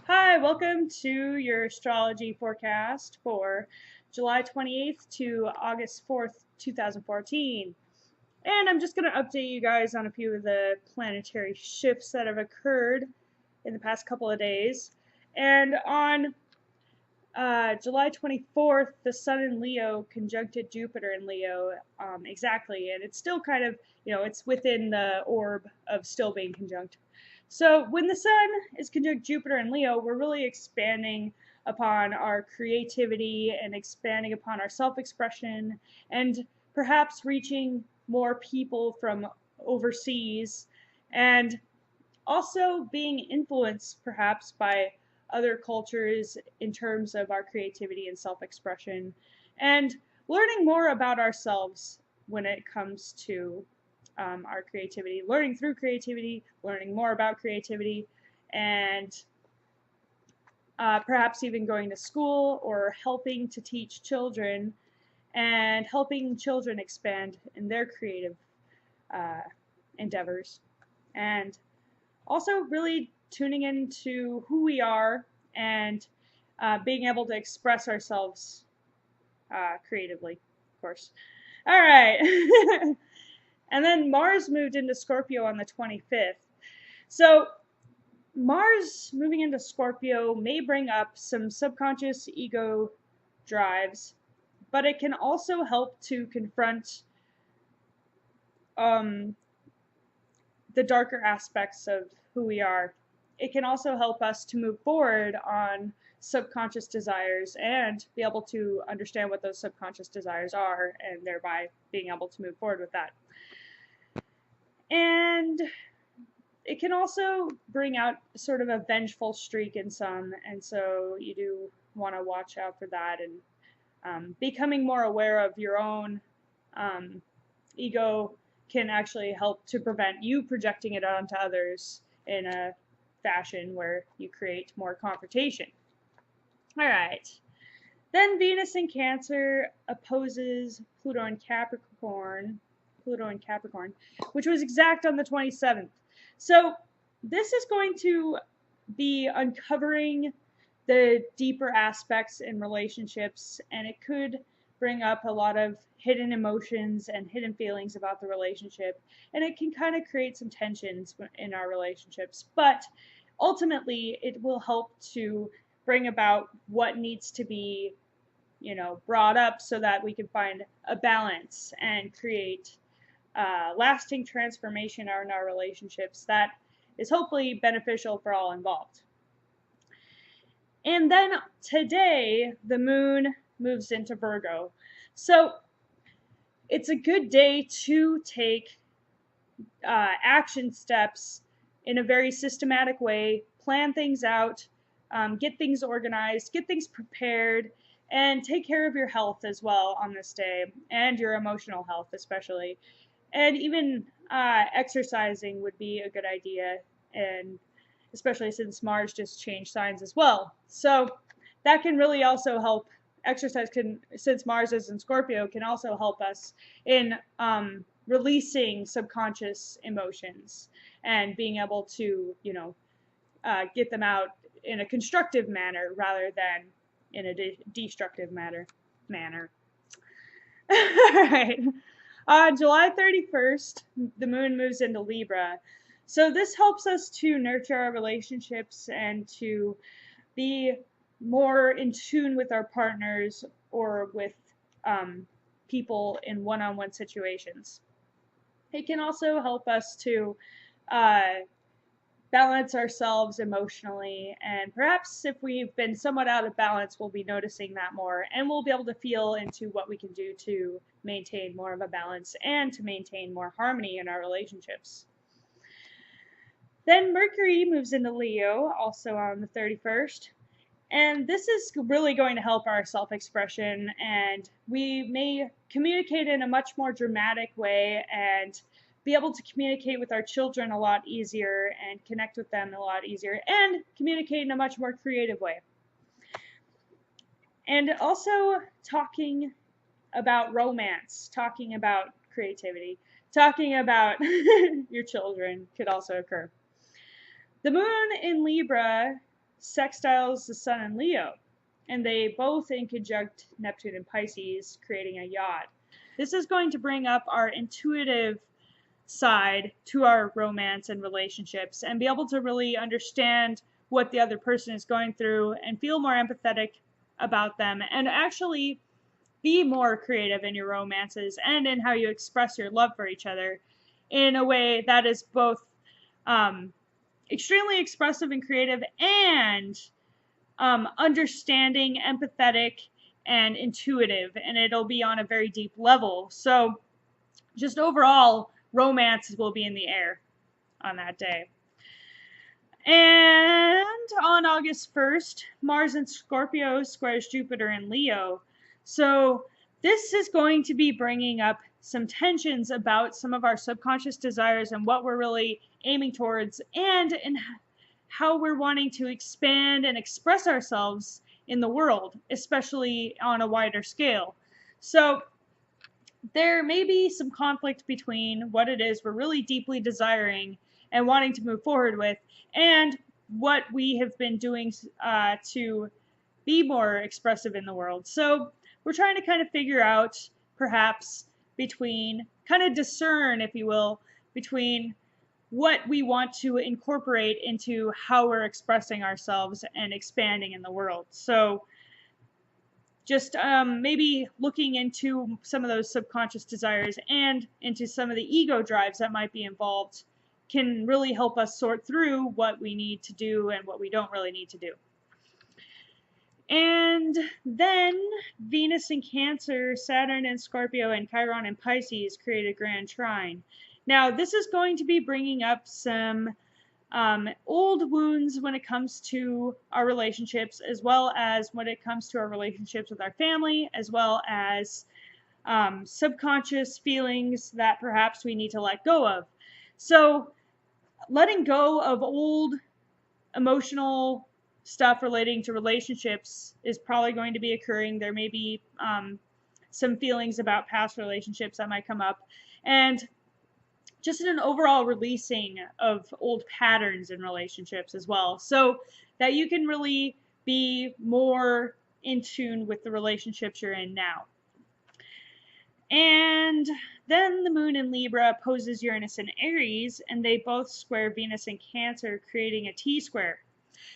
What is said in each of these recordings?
Hi, welcome to your astrology forecast for July 28th to August 4th, 2014. And I'm just going to update you guys on a few of the planetary shifts that have occurred in the past couple of days. And on July 24th, the Sun in Leo conjuncted Jupiter in Leo exactly, and it's still kind of, it's within the orb of still being conjunct. So when the Sun is conjunct Jupiter in Leo, we're really expanding upon our creativity and expanding upon our self-expression and perhaps reaching more people from overseas and also being influenced perhaps by other cultures in terms of our creativity and self-expression and learning more about ourselves when it comes to our creativity, learning through creativity, learning more about creativity, and perhaps even going to school or helping to teach children and helping children expand in their creative uh, endeavors. And also really tuning into who we are and being able to express ourselves creatively, of course. All right. And then Mars moved into Scorpio on the 25th. So Mars moving into Scorpio may bring up some subconscious ego drives, but it can also help to confront um, the darker aspects of who we are. It can also help us to move forward on subconscious desires and be able to understand what those subconscious desires are and thereby being able to move forward with that. And it can also bring out sort of a vengeful streak in some, and so you do want to watch out for that and becoming more aware of your own ego can actually help to prevent you projecting it onto others in a fashion where you create more confrontation. All right. Then Venus in Cancer opposes Pluto in Capricorn, which was exact on the 27th. So this is going to be uncovering the deeper aspects in relationships, and it could bring up a lot of hidden emotions and hidden feelings about the relationship, and it can kind of create some tensions in our relationships. But ultimately, it will help to bring about what needs to be, brought up so that we can find a balance and create lasting transformation in our relationships that is hopefully beneficial for all involved. And then today, the moon moves into Virgo. So it's a good day to take action steps in a very systematic way, plan things out, get things organized, get things prepared, and take care of your health as well on this day, and your emotional health especially. And even exercising would be a good idea, and especially since Mars just changed signs as well. So that can really also help. Exercise can, since Mars is in Scorpio, can also help us in releasing subconscious emotions and being able to, get them out in a constructive manner rather than in a destructive manner. All right. On July 31st, the moon moves into Libra. So this helps us to nurture our relationships and to be more in tune with our partners or with people in one-on-one situations. It can also help us to uh, balance ourselves emotionally, and perhaps if we've been somewhat out of balance, we'll be noticing that more, and we'll be able to feel into what we can do to maintain more of a balance and to maintain more harmony in our relationships. Then Mercury moves into Leo, also on the 31st. And this is really going to help our self-expression, and we may communicate in a much more dramatic way and be able to communicate with our children a lot easier and connect with them a lot easier and communicate in a much more creative way. And also talking about romance, talking about creativity, talking about your children could also occur. The moon in Libra sextiles the Sun in Leo, and they both in conjunct Neptune and Pisces, creating a yacht. This is going to bring up our intuitive side to our romance and relationships and be able to really understand what the other person is going through and feel more empathetic about them and actually be more creative in your romances and in how you express your love for each other in a way that is both extremely expressive and creative and understanding, empathetic, and intuitive, and it'll be on a very deep level. So just overall, romance will be in the air on that day. And on August 1st, Mars in Scorpio squares Jupiter in Leo. So this is going to be bringing up some tensions about some of our subconscious desires and what we're really aiming towards and in how we're wanting to expand and express ourselves in the world, especially on a wider scale. So there may be some conflict between what it is we're really deeply desiring and wanting to move forward with and what we have been doing to be more expressive in the world. So we're trying to kind of figure out, perhaps, kind of discern, if you will, between what we want to incorporate into how we're expressing ourselves and expanding in the world. So just maybe looking into some of those subconscious desires and into some of the ego drives that might be involved can really help us sort through what we need to do and what we don't really need to do. And then Venus in Cancer, Saturn in Scorpio, and Chiron in Pisces create a grand trine. Now, this is going to be bringing up some old wounds when it comes to our relationships, as well as when it comes to our relationships with our family, as well as subconscious feelings that perhaps we need to let go of. So letting go of old emotional stuff relating to relationships is probably going to be occurring. There may be some feelings about past relationships that might come up. And just an overall releasing of old patterns in relationships as well, so that you can really be more in tune with the relationships you're in now. And then the moon in Libra opposes Uranus in Aries, and they both square Venus in Cancer, creating a T-square.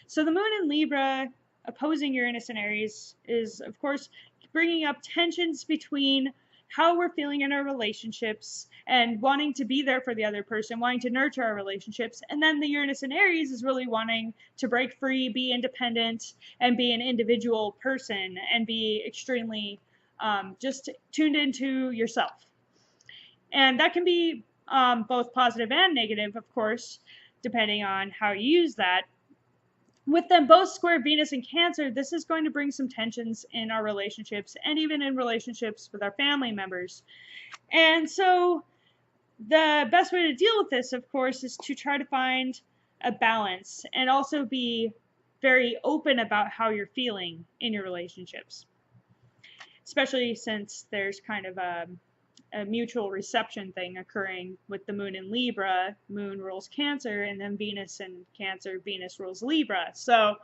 So the moon in Libra opposing Uranus in Aries is, of course, bringing up tensions between how we're feeling in our relationships and wanting to be there for the other person, wanting to nurture our relationships. And then the Uranus in Aries is really wanting to break free, be independent, and be an individual person and be extremely just tuned into yourself. And that can be both positive and negative, of course, depending on how you use that. With them both square Venus and Cancer, this is going to bring some tensions in our relationships and even in relationships with our family members. And so the best way to deal with this, of course, is to try to find a balance and also be very open about how you're feeling in your relationships, especially since there's kind of a mutual reception thing occurring with the moon in Libra. Moon rules Cancer, and then Venus in Cancer, Venus rules Libra. So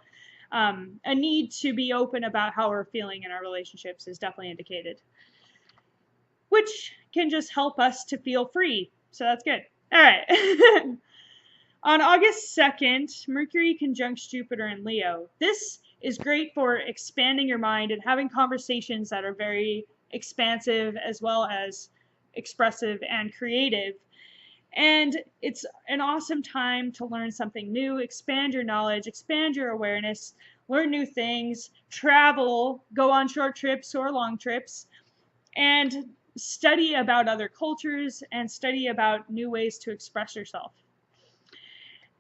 a need to be open about how we're feeling in our relationships is definitely indicated, which can just help us to feel free. So that's good. All right. On August 2nd, Mercury conjuncts Jupiter in Leo. This is great for expanding your mind and having conversations that are very expansive as well as expressive and creative. And it's an awesome time to learn something new, expand your knowledge, expand your awareness, learn new things, travel, go on short trips or long trips, and study about other cultures and study about new ways to express yourself.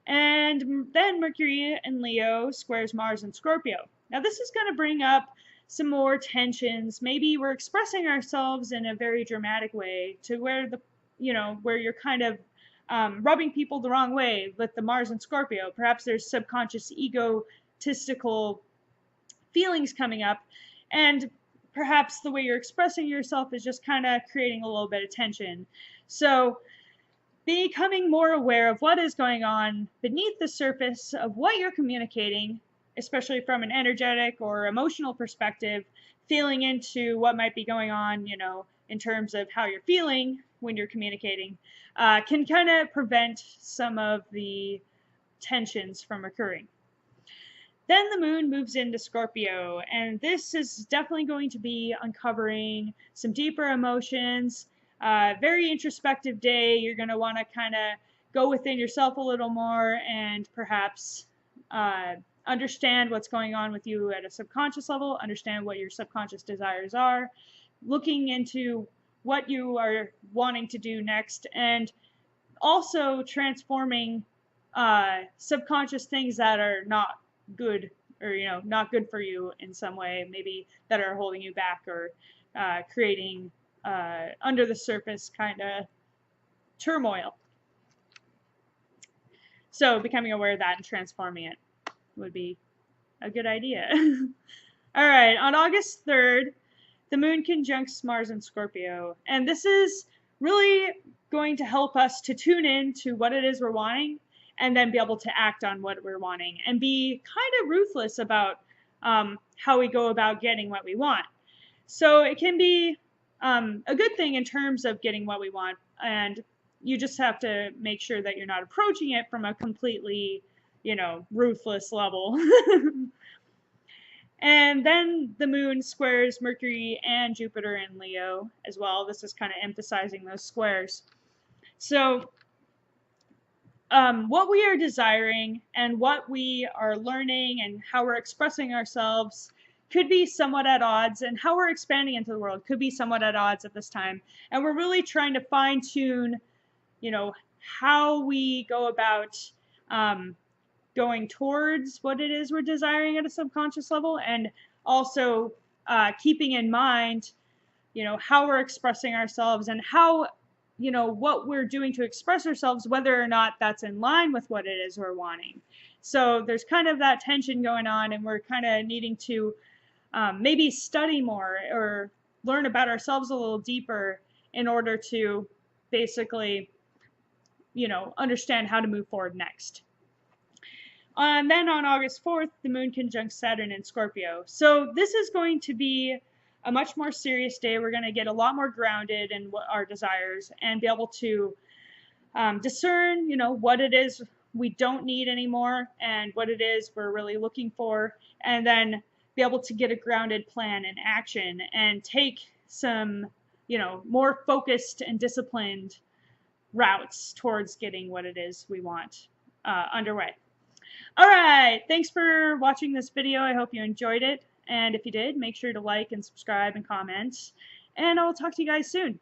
And then Mercury in Leo squares Mars in Scorpio. Now this is going to bring up some more tensions. Maybe we're expressing ourselves in a very dramatic way to where where you're kind of rubbing people the wrong way with the Mars and Scorpio. Perhaps there's subconscious egotistical feelings coming up, and perhaps the way you're expressing yourself is just kind of creating a little bit of tension. So becoming more aware of what is going on beneath the surface of what you're communicating especially from an energetic or emotional perspective, feeling into what might be going on, in terms of how you're feeling when you're communicating, can kind of prevent some of the tensions from occurring. Then the moon moves into Scorpio, and this is definitely going to be uncovering some deeper emotions. Very introspective day. You're going to want to kind of go within yourself a little more and perhaps understand what's going on with you at a subconscious level, understand what your subconscious desires are, looking into what you are wanting to do next, and also transforming subconscious things that are not good, or not good for you in some way, maybe that are holding you back, or creating under the surface kind of turmoil. So becoming aware of that and transforming it would be a good idea. All right, on August 3rd, the moon conjuncts Mars in Scorpio, and this is really going to help us to tune in to what it is we're wanting, and then be able to act on what we're wanting, and be kind of ruthless about how we go about getting what we want. So it can be a good thing in terms of getting what we want, and you just have to make sure that you're not approaching it from a completely, ruthless level. And then the moon squares Mercury and Jupiter in Leo as well. This is kind of emphasizing those squares. So what we are desiring and what we are learning and how we're expressing ourselves could be somewhat at odds, and how we're expanding into the world could be somewhat at odds at this time. And we're really trying to fine tune, how we go about going towards what it is we're desiring at a subconscious level, and also keeping in mind, how we're expressing ourselves, and how, what we're doing to express ourselves, whether or not that's in line with what it is we're wanting. So there's kind of that tension going on, and we're kind of needing to maybe study more or learn about ourselves a little deeper in order to basically, understand how to move forward next. And then on August 4th, the moon conjuncts Saturn in Scorpio. So this is going to be a much more serious day. We're going to get a lot more grounded in what our desires, and be able to discern, what it is we don't need anymore, and what it is we're really looking for, and then be able to get a grounded plan and action, and take some, more focused and disciplined routes towards getting what it is we want underway. All right, thanks for watching this video. I hope you enjoyed it. And if you did, make sure to like and subscribe and comment. And I'll talk to you guys soon.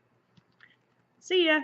See ya.